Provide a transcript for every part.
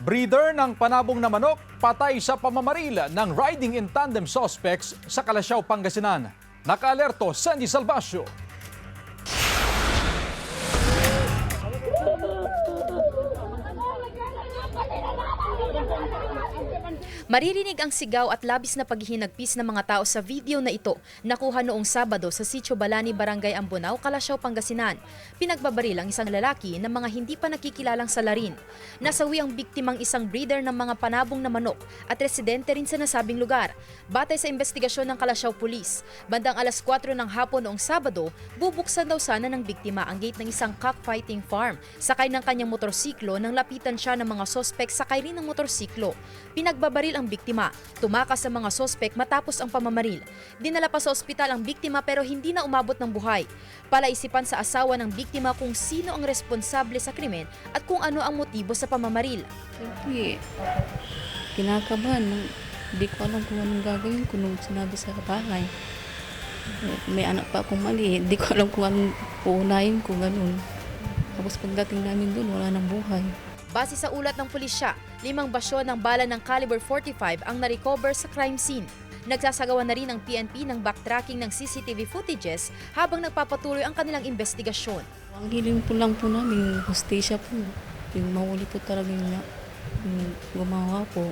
Breeder ng panabong na manok, patay sa pamamaril ng riding in tandem suspects sa Calasiao, Pangasinan. Naka-alerto, Sandy Salvacio. Maririnig ang sigaw at labis na paghihinagpis ng mga tao sa video na ito, nakuha noong Sabado sa Sitio Balani, Barangay Ambunao, Calasiao, Pangasinan. Pinagbabaril ang isang lalaki ng mga hindi pa nakikilalang salarin. Nasawi ang biktimang isang breeder ng mga panabong na manok at residente rin sa nasabing lugar. Batay sa investigasyon ng Calasiao Police, bandang alas 4 ng hapon noong Sabado, bubuksan daw sana ng biktima ang gate ng isang cockfighting farm. Sakay ng kanyang motorsiklo nang lapitan siya ng mga sospek sakay rin ng motorsiklo. Pinagbabaril ang biktima, tumakas sa mga sospek matapos ang pamamaril. Dinala pa sa ospital ang biktima pero hindi na umabot ng buhay. Palaisipan sa asawa ng biktima kung sino ang responsable sa krimen at kung ano ang motibo sa pamamaril. Siyempre, kinakabahan. Hindi ko alam kung anong gagawin ko nung sinabi sa bahay. May anak pa akong mali. Hindi ko alam kung anong uunahin ko, ganun. Tapos pagdating namin doon, wala nang buhay. Base sa ulat ng pulisya, 5 basyo ng bala ng caliber 45 ang na-recover sa crime scene. Nagsasagawa na rin ang PNP ng backtracking ng CCTV footages habang nagpapatuloy ang kanilang investigasyon. Ang hiling po lang po namin, hustisya po. Yung mahuli po talaga yung gumawa po.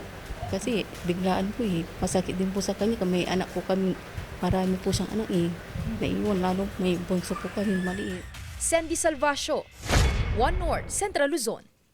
Kasi biglaan po eh. Masakit din po sa kanya. May anak po kami, marami po siyang anak eh. Naiwan, lalo may bunso po kami maliit. Sandy Salvacio, One North, Central Luzon.